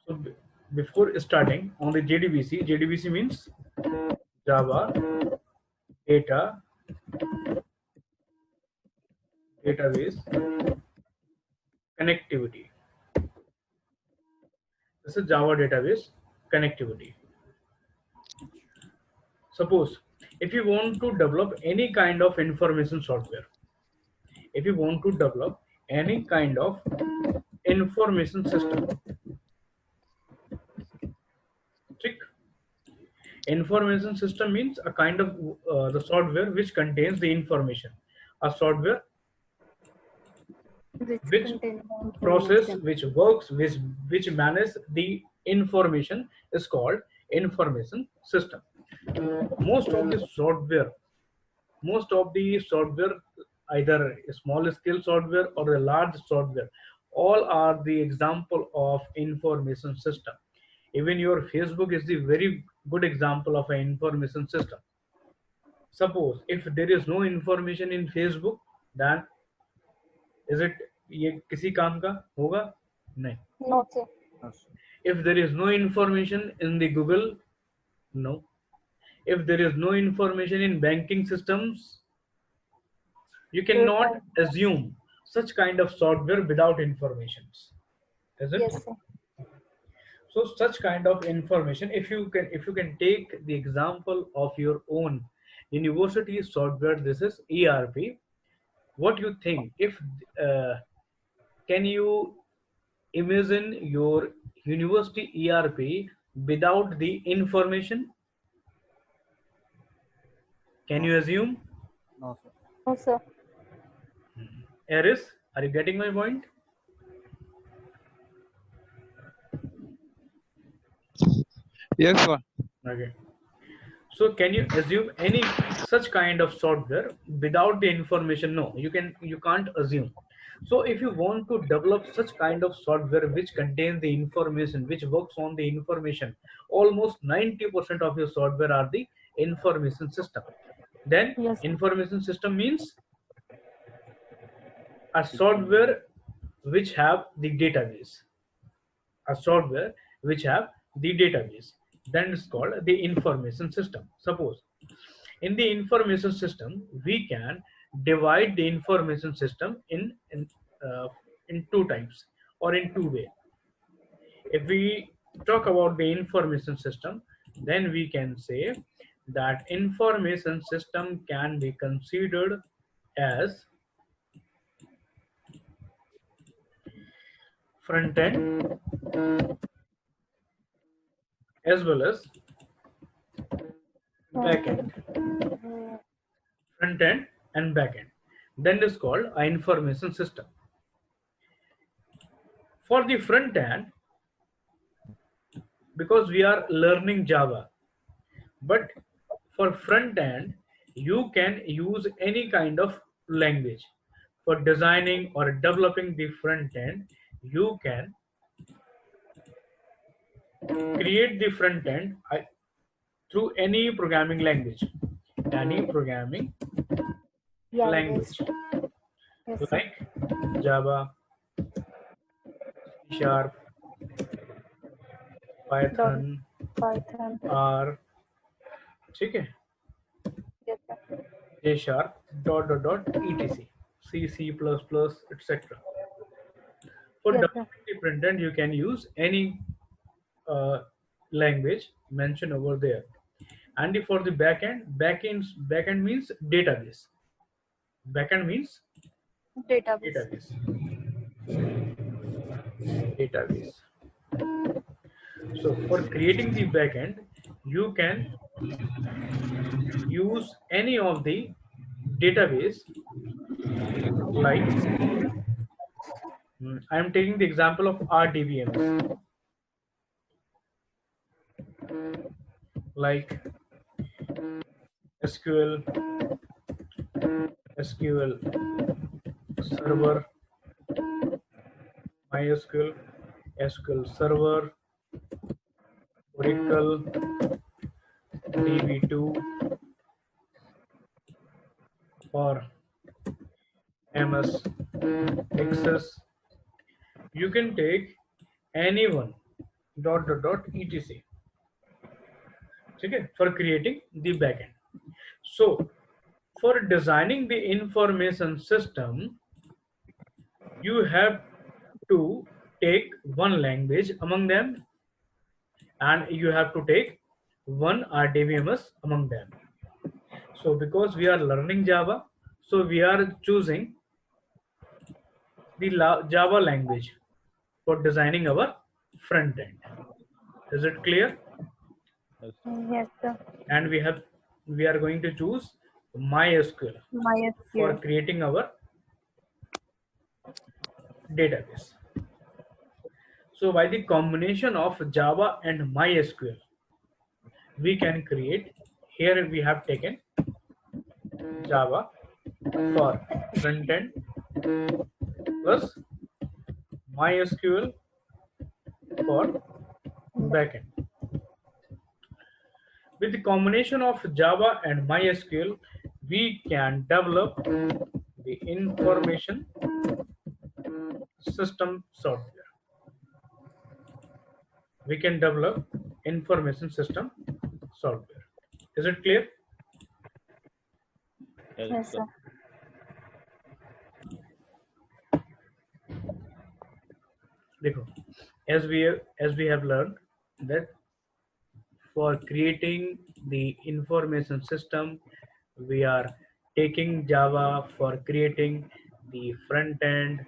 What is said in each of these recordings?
So before starting on the JDBC, JDBC means Java Data Database Connectivity. This is Java Database Connectivity. Suppose if you want to develop any kind of information software, if you want to develop any kind of information system, trick. Information system means a kind of the software which contains the information, a software which contain process, information. which works, which manages the information is called information system. Most of the software, most of the software, either a small scale software or a large software, all are the example of information system. Even your Facebook is the very good example of an information system. Suppose if there is no information in Facebook, then is it ये किसी काम का होगा? नहीं. No, sir. If there is no information in the Google, no. If there is no information in banking systems, you cannot assume such kind of software without informations. Is it? Yes, sir. So such kind of information, if you can take the example of your own university software, this is ERP. What you think if can you imagine your university ERP without the information? Can you assume? No, sir. No, sir. Eris, are you getting my point? Yes, sir. Okay. So can you assume any such kind of software without the information? No, you can't assume. So if you want to develop such kind of software which contains the information, which works on the information, almost 90% of your software are the information system. Then Yes. information system means a software which have the database. A software which have the database. Then it's called the information system. Suppose in the information system, we can divide the information system in two types or in two ways. If we talk about the information system, then we can say that information system can be considered as front end as well as back end. Front end and back end. Then it's called an information system. For the front end, because we are learning Java, but for front end, you can use any kind of language. For designing or developing the front end, you can create the front end through any programming language. Any programming language. Yes, Like Java, C Sharp, Python, R, ठीक है? Yes, sir. J Sharp, etc. C, etc. For Yes, developing the front end, you can use any language mentioned over there. And for the backend means database. Backend means database. Database. So for creating the backend, you can use any of the database. Like I am taking the example of RDBMS. Like SQL Server, MySQL, SQL Server, Oracle, DB2, or MS Access. You can take any one. etc. ठीक है, for creating the backend. So for designing the information system, you have to take one language among them, and you have to take one RDBMS among them. So because we are learning Java, so we are choosing the Java language for designing our front end. Is it clear? Yes, sir. And we are going to choose MySQL for MySQL. creating our database. So by the combination of Java and MySQL, we can create, here we have taken Java for front end plus MySQL for backend. With the combination of Java and MySQL, we can develop the information system software. We can develop information system software. Is it clear? Yes, sir. देखो, as we have learned that for creating the information system, we are taking Java for creating the front end,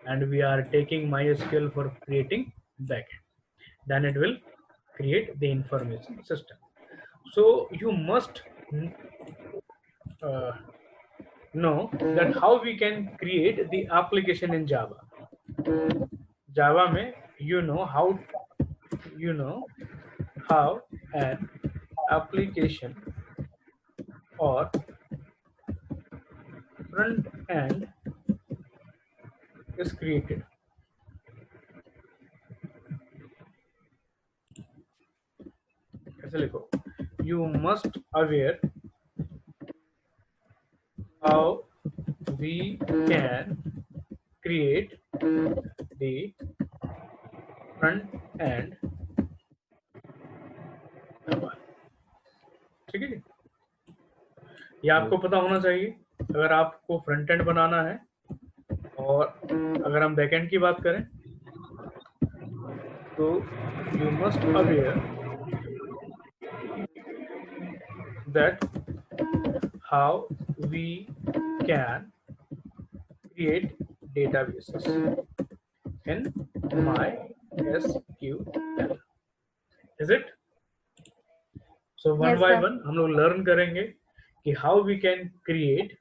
and we are taking MySQL for creating backend. Then it will create the information system. So you must know that how we can create the application in Java. Java mein you know how an application or front end is created. ऐसे लिखो, you must aware how we can create the front end. ठीक है जी, ये आपको पता होना चाहिए अगर आपको फ्रंट एंड बनाना है. और अगर हम बैक एंड की बात करें तो you must aware that how we can create databases in MySQL. Is it? So one Yes, by sir. one हम लोग लर्न करेंगे कि how we can create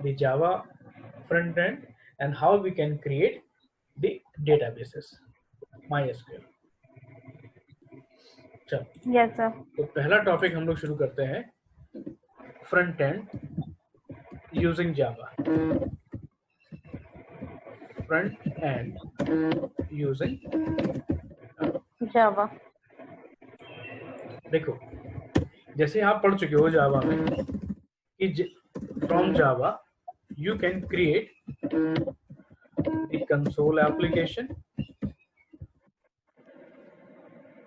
the Java front end and how we can create the databases MySQL. चलो, Yes, sir. तो पहला topic हम लोग शुरू करते हैं, front end using Java. Front end using Java. देखो, जैसे आप पढ़ चुके हो जावा में कि from Java you can create the console application,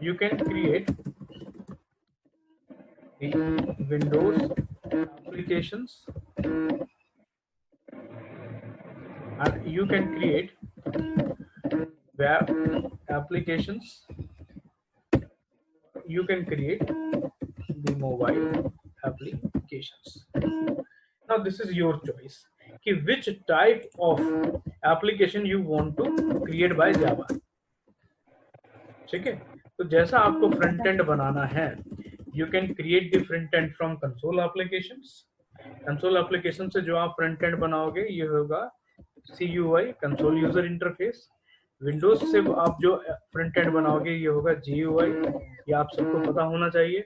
you can create the Windows applications, and you can create web applications, you can create the mobile applications. Now this is your choice कि which type of application you want to create by Java. ठीक है, तो जैसा आपको front end बनाना है, you can create the front and from console applications. Console application से जो आप फ्रंट एंड बनाओगे ये होगा CUI, console user interface. Windows से आप जो फ्रंट एंड बनाओगे ये होगा GUI. ये आप सबको पता होना चाहिए.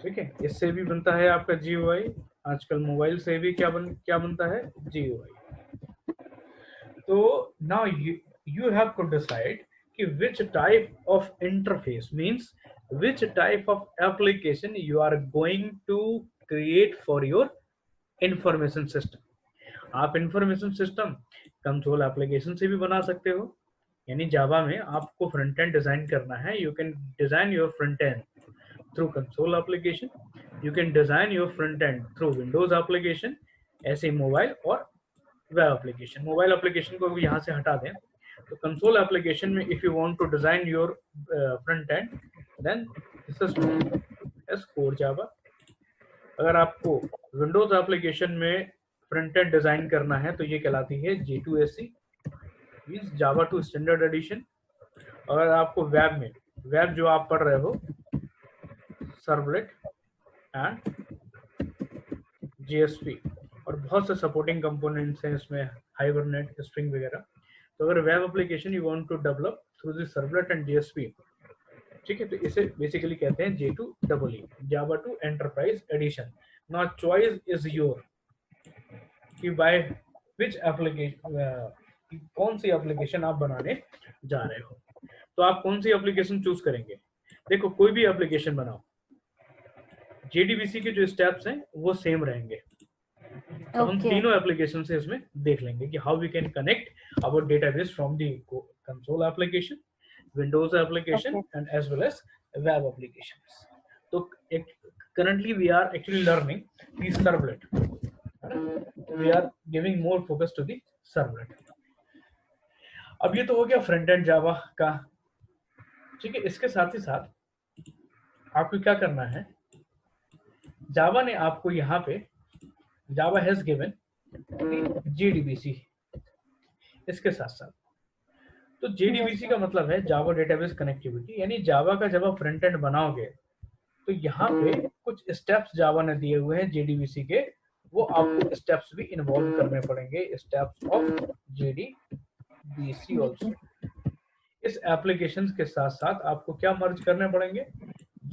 ठीक है, इससे भी बनता है आपका GUI. आजकल मोबाइल से भी क्या बनता है, GUI. तो now you have to decide which type of interface, means which type of application you are going to create for your information system. आप information system कंसोल एप्लीकेशन से भी बना सकते हो, यानी जावा में आपको फ्रंट एंड डिजाइन करना है, you can design your front end through console application, you can design your front end through Windows application, ऐसे मोबाइल और वेब एप्लीकेशन। मोबाइल एप्लीकेशन को यहाँ से हटा दें, तो कंसोल एप्लीकेशन में if you want to design your front end then this is known as core Java. अगर आपको विंडोज एप्लीकेशन में फ्रंट एंड डिजाइन करना है तो ये कहलाती है J2SE, means Java to standard edition. अगर आपको वेब में, वेब जो आप पढ़ रहे हो सर्वलेट एंड JSP और बहुत से सपोर्टिंग कंपोनेंट्स हैं इसमें, हाइबरनेट, स्ट्रिंग वगैरह। तो अगर web application you want to develop through the servlet and JSP, ठीक है, तो इसे बेसिकली कहते हैं J2EE, Java two enterprise edition. Now choice is your कि बाय विच एप्लीकेशन, कौन सी एप्लीकेशन आप बनाने जा रहे हो। तो आप कौन सी एप्लीकेशन चूज करेंगे? देखो, कोई भी एप्लीकेशन बनाओ, JDBC के जो स्टेप्स हैं वो सेम रहेंगे। तो हम तीनों एप्लीकेशन से इसमें देख लेंगे कि how we can connect our database from the console application, Windows application and as well as web applications. तो currently we are actually learning the servlet, we are giving more focus to the servlet। अब ये तो हो गया front end जावा का, ठीक है। इसके साथ ही साथ आपको क्या करना है, जावा ने आपको यहाँ पे जावा हैज गिवन JDBC इसके साथ साथ। तो JDBC का मतलब है जावा डेटाबेस कनेक्टिविटी, यानी जावा का जब आप फ्रंट एंड बनाओगे तो यहाँ पे कुछ स्टेप्स जावा ने दिए हुए हैं JDBC के, वो आपको स्टेप्स भी इन्वॉल्व करने पड़ेंगे, स्टेप्स ऑफ JDBC ऑल्सो। इस एप्लीकेशन के साथ साथ आपको क्या मर्ज करने पड़ेंगे?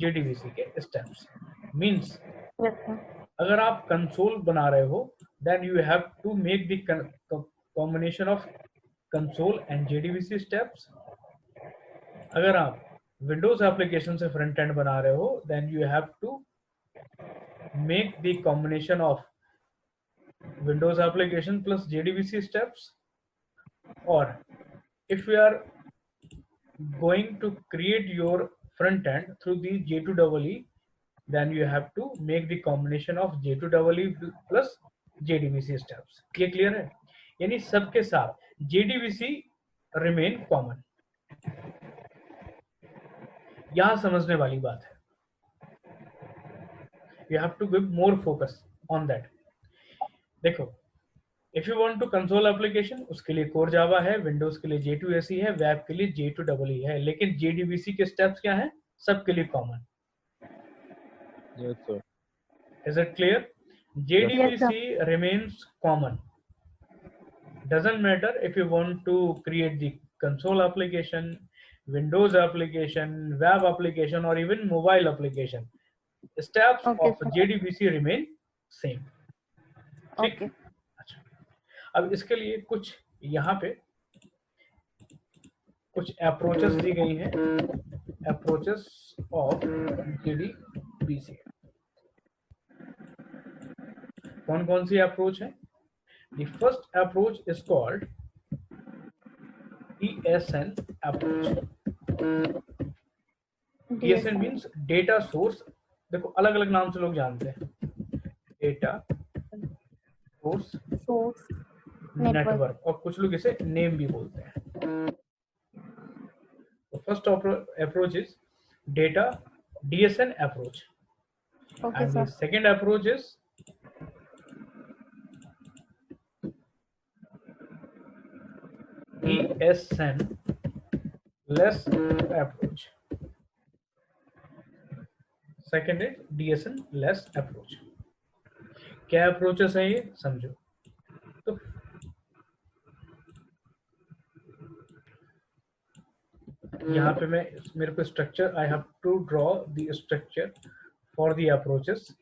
JDBC के स्टेप्स। मींस अगर आप कंसोल बना रहे हो then you have to make the combination of console and JDBC steps. अगर आप विंडोज एप्लीकेशन से फ्रंट एंड बना रहे हो then you have to make the combination of Windows application plus JDBC steps. और if you are going to create your front end through the J2EE, then you have to make the combination of J2EE plus JDBC steps। ये clear है? यानी सबके साथ JDBC remain common। यहां समझने वाली बात है, you have to give more focus on that। देखो, if you want to console application, उसके लिए कोर जावा है, विंडोज के लिए J2SE है, वेब के लिए J2EE है, लेकिन JDBC के स्टेप्स क्या हैं? सबके लिए common. Yes, sir. Is it clear? JDBC remains common, doesn't matter if you want to create the console application, Windows application, web application or even mobile application, steps of JDBC remain same। ठीक? अब इसके लिए कुछ यहाँ पे कुछ approaches दी गई हैं, अप्रोचेस ऑफ JDBC। कौन कौन सी अप्रोच है? The first approach is called DSN approach. DSN means data source. देखो, अलग अलग नाम से लोग जानते हैं, डेटा सोर्स नेटवर्क, और कुछ लोग इसे नेम भी बोलते हैं। तो first approach is data DSN approach, and the second approach is DSN less approach. Second is DSN less approach. क्या अप्रोचेस है ये समझो। तो यहाँ पे मेरे को structure, I have to draw the structure for the approaches.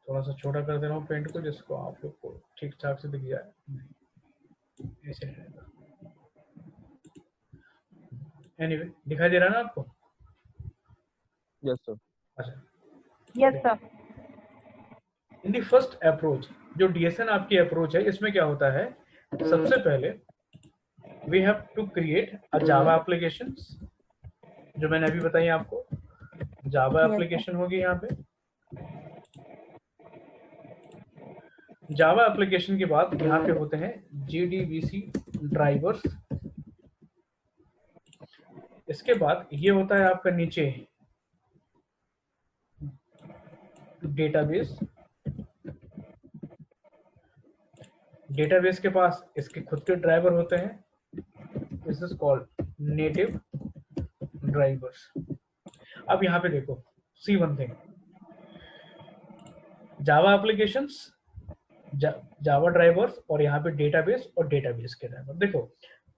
थोड़ा सा छोटा कर दे रहा हूँ पेंट को, जिसको आप लोग को ठीक ठाक से दिख जाए। ऐसे रहेगा। एनीवे दिखाई दे रहा है ना आपको? Yes, sir. अच्छा, Yes, sir. In the first approach, जो डीएसएन आपकी अप्रोच है, इसमें क्या होता है, सबसे पहले we have to create a Java application, जो मैंने अभी बताई आपको, जावा Yes, sir. एप्लीकेशन होगी यहाँ पे। जावा एप्लीकेशन के बाद यहाँ पे होते हैं JDBC ड्राइवर्स। इसके बाद ये होता है आपका नीचे डेटाबेस। डेटाबेस के पास इसके खुद के ड्राइवर होते हैं, this is called native drivers. अब यहाँ पे देखो, सी वन थिंग, जावा एप्लीकेशंस, जावा ड्राइवर्स, और यहाँ पे डेटाबेस और डेटाबेस के ड्राइवर। देखो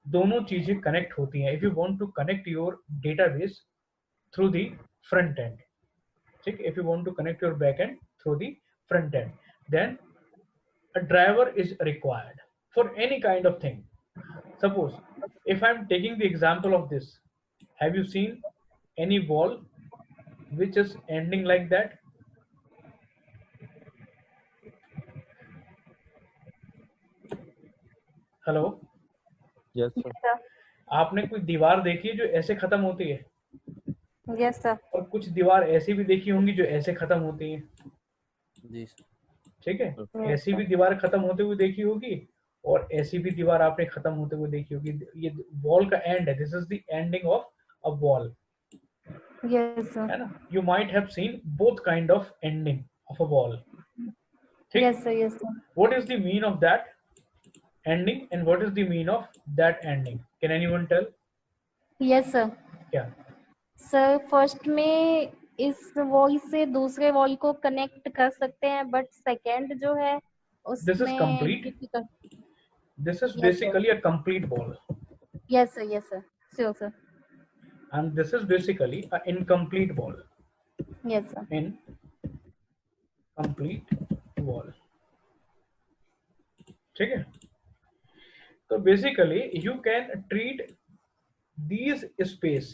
दोनों चीजें कनेक्ट होती हैं। If you want to connect your database through the front end, ठीक, if you want to connect your back end through the front end, then a driver is required for any kind of thing. Suppose if I'm taking the example of this, have you seen any wall which is ending like that? Hello, Yes, sir. Yes, sir. आपने कोई दीवार देखी है जो ऐसे खत्म होती है, Yes, sir. और कुछ दीवार ऐसी भी देखी होंगी जो ऐसे खत्म होती है, जी सर। ठीक है? Yes, ऐसी sir. भी दीवार खत्म होते हुए देखी होगी, और ऐसी भी दीवार आपने खत्म होते हुए देखी होगी। ये वॉल का एंड है, this is the ending of a wall, Yes, sir. है ना? You might have seen both kind of ending of a wall. ठीक? Yes, sir. Yes, sir. What is the mean of that ending and what is the mean of that ending? Can anyone tell? Yes, sir. क्या? Sir first में इस wall से दूसरे wall को connect कर सकते हैं, बट सेकंड जो है This is उसमें complete. difficult. This is Yes, basically a complete wall, Yes, sir. Yes, sir. Sure, sir. and this is basically a incomplete wall. Yes, sir. Incomplete wall. ठीक है? तो basically you can treat these space,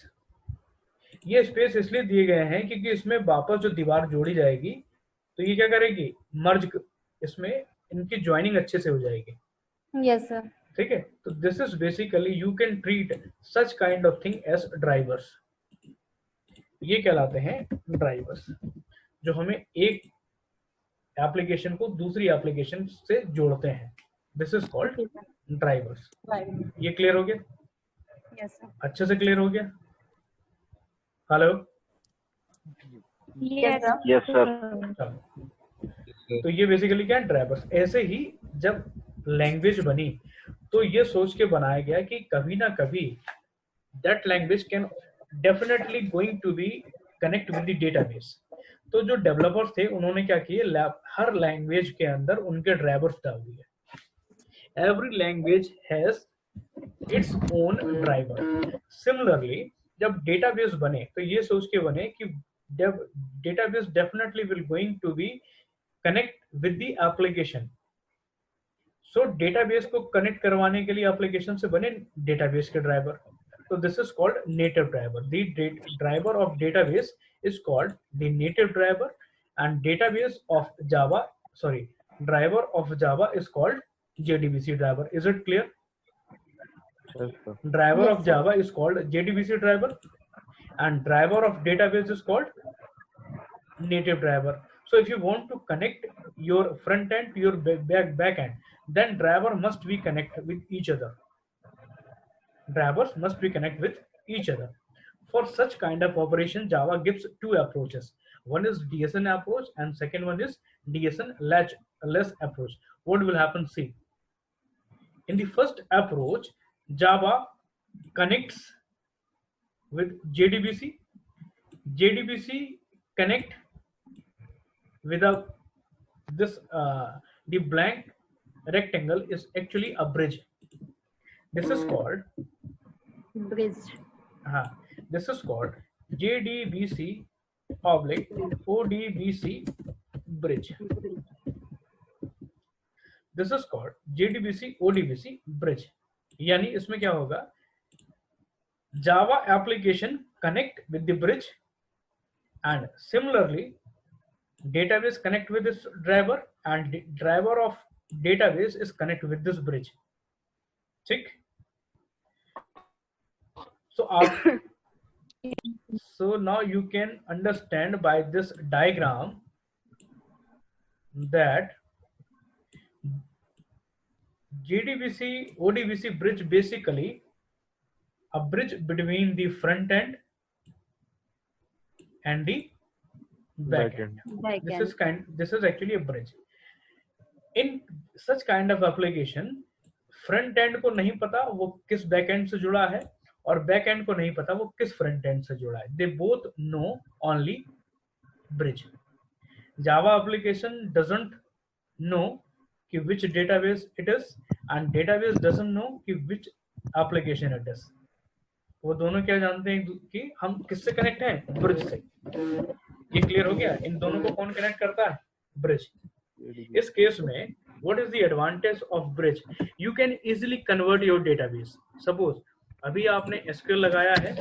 ये space इसलिए दिए गए हैं क्योंकि इसमें वापस जो दीवार जोड़ी जाएगी तो ये क्या करेगी, मर्ज, इसमें इनकी ज्वाइनिंग अच्छे से हो जाएगी, Yes, sir. ठीक है? तो this is basically you can treat such kind of thing as drivers. ये कहलाते हैं ड्राइवर्स, जो हमें एक एप्लीकेशन को दूसरी एप्लीकेशन से जोड़ते हैं। This is called Okay, sir. Drivers. Right. ये क्लियर हो गया? Yes, sir. अच्छे से क्लियर हो गया? Hello, Yes, sir. Yes sir. चलो, तो ये बेसिकली क्या है, ड्राइवर्स। ऐसे ही जब लैंग्वेज बनी तो ये सोच के बनाया गया कि कभी ना कभी that language can definitely going to be connect with the database. तो जो डेवलपर्स थे उन्होंने क्या किए, हर लैंग्वेज के अंदर उनके ड्राइवर्स डाल दिए। Every language has its own driver. Similarly जब डेटाबेस बने तो ये सोच के बने कि database definitely will going to be connect with the application. So database को कनेक्ट करवाने के लिए एप्लीकेशन से बने डेटाबेस के ड्राइवर। तो this is called native driver. The driver of database is called the native driver, and database of Java, sorry, driver of Java is called JDBC driver. Is it clear? Yes, sir. Driver Yes, of sir. Java is called JDBC driver, and driver of database is called native driver. So if you want to connect your front end to your back end, then driver must be connected with each other. Drivers must be connected with each other. For such kind of operation, Java gives two approaches. One is DSN approach and second one is DSN less approach. What will happen? See, in the first approach, Java connects with JDBC. JDBC connect with the blank rectangle is actually a bridge. This is called Bridge. this is called JDBC oblique ODBC bridge. This is called JDBC ODBC bridge. यानी इसमें क्या होगा, Java application connect with the bridge, and similarly database connect with this driver, and the driver of database is connect with this bridge. ठीक? So now you can understand by this diagram that JDBC ODBC bridge basically a bridge between the front end and the back end. This is actually a bridge. In such kind of application, front end को नहीं पता वो किस back end से जुड़ा है और back end को नहीं पता वो किस front end से जुड़ा है. They both know only bridge. Java application doesn't know कि which database it is and database doesn't know कि which application it is. वो दोनों क्या जानते हैं कि हम किससे कनेक्ट हैं? ब्रिज से. ये क्लियर हो गया? इन दोनों को कौन कनेक्ट करता है? ब्रिज. इस केस में what is the advantage of bridge? You can easily convert your database. Suppose अभी आपने SQL लगाया है,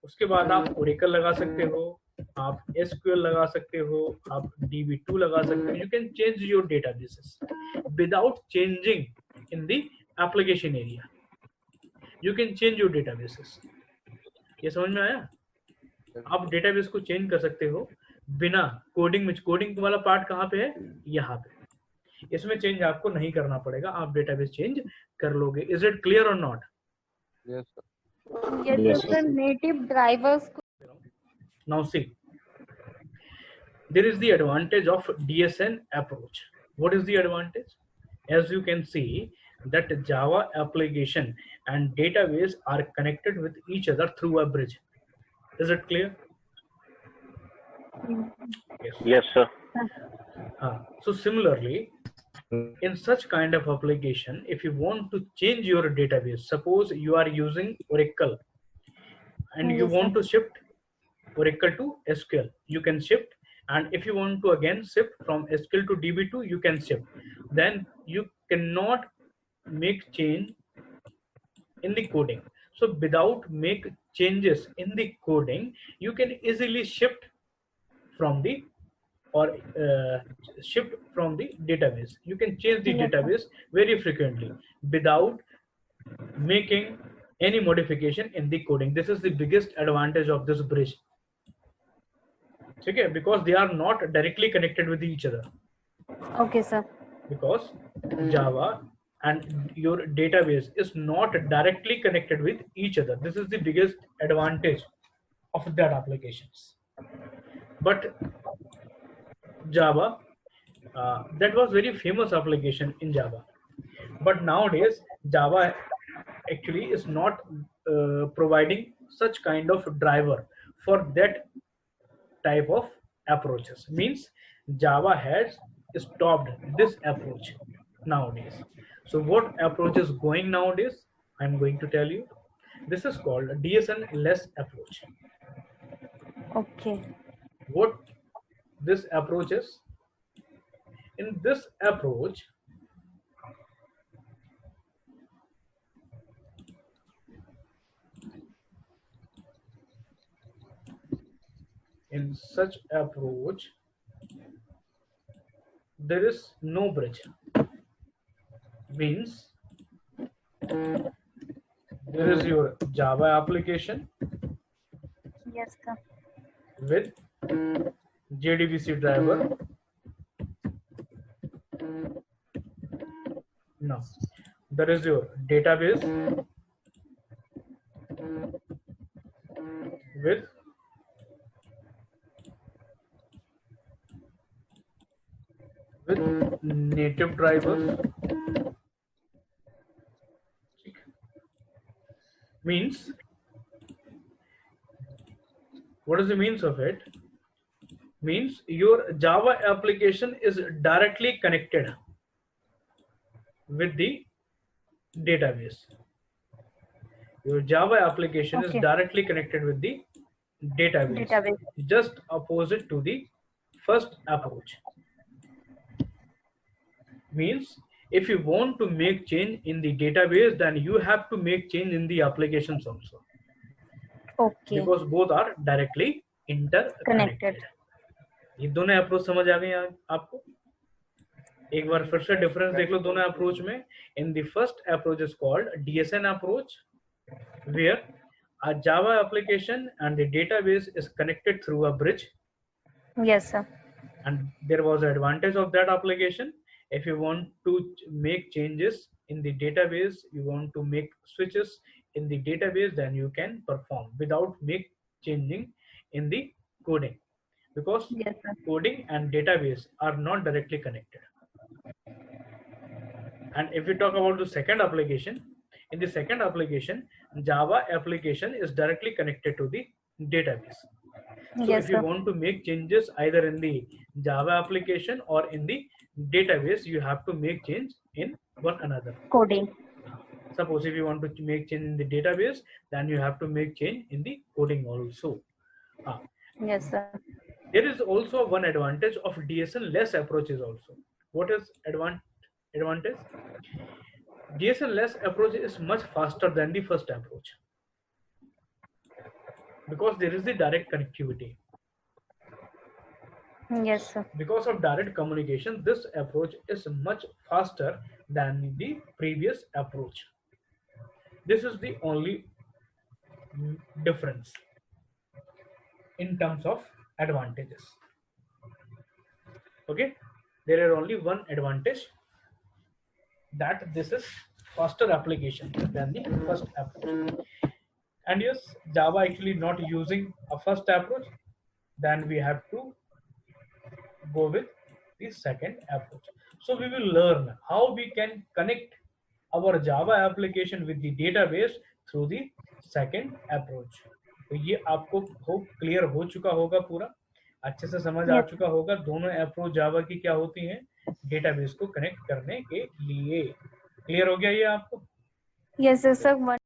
उसके बाद आप Oracle लगा सकते हो, आप SQL लगा सकते हो, आप DB2 लगा सकते हो. You can change your databases without changing in the application area. You can change your databases. ये समझ में आया? आप डेटाबेस को चेंज कर सकते हो बिना कोडिंग में. कोडिंग वाला पार्ट कहाँ पे है? यहाँ पे. इसमें चेंज आपको नहीं करना पड़ेगा, आप डेटाबेस चेंज कर लोगे. इज इट क्लियर और not? Yes, sir. Yes, sir. Native drivers. Now see, there is the advantage of DSN approach. What is the advantage? As you can see that Java application and database are connected with each other through a bridge. Is it clear? Yes, sir. So similarly, in such kind of application, if you want to change your database, suppose you are using Oracle and you want to shift Oracle to SQL, you can shift. And if you want to again shift from SQL to DB2, you can shift. Then you cannot make change in the coding. So without make changes in the coding, you can easily shift from the shift from the database. You can change the database very frequently without making any modification in the coding. This is the biggest advantage of this bridge. Okay, because they are not directly connected with each other. Okay, sir. Because Java and your database is not directly connected with each other. This is the biggest advantage of that applications. But Java, that was very famous application in Java. But nowadays, Java actually is not providing such kind of driver for that type of approaches. Means Java has stopped this approach nowadays. So what approach is going nowadays? I'm going to tell you. This is called DSN-less approach. Okay. What this approach is? In this approach, in such approach, there is no bridge. Means there is your Java application Yes, sir. with JDBC driver. Now there is your database with native drivers. Means, what is the means of it? Means your Java application is directly connected with the database. Your Java application is directly connected with the database. Just opposite to the first approach. Means if you want to make change in the database, then you have to make change in the applications also. Okay. because both are directly interconnected. Connected. ये दोनों approach समझ आ गई आपको? एक बार फिर से difference देख लो दोनों अप्रोच में. In the first approach is called DSN approach, where a Java application and the database is connected through a bridge, Yes, sir. and there was an advantage of that application. If you want to make changes in the database, you want to make switches in the database, then you can perform without changing in the coding, because Yes, sir. coding and database are not directly connected. And if we talk about the second application, in the second application, Java application is directly connected to the database. So Yes, if you sir. want to make changes either in the Java application or in the database, you have to make change in one another. Coding. Suppose if you want to make change in the database, then you have to make change in the coding also. Yes, sir. There is also one advantage of DSN less approaches also. What is advantage? DSN less approach is much faster than the first approach, because there is the direct connectivity. Yes, sir. Because of direct communication, this approach is much faster than the previous approach. This is the only difference in terms of advantages. Okay, there is only one advantage, that this is faster application than the first approach. And yes, Java actually not using a first approach, then we have to go with the second approach. So we will learn how we can connect our Java application with the database through the second approach. तो ये आपको hope clear हो चुका होगा, पूरा अच्छे से समझ आ चुका होगा दोनों अप्रोच जावा की क्या होती हैं डेटाबेस को कनेक्ट करने के लिए. क्लियर हो गया ये आपको? Yes, sir.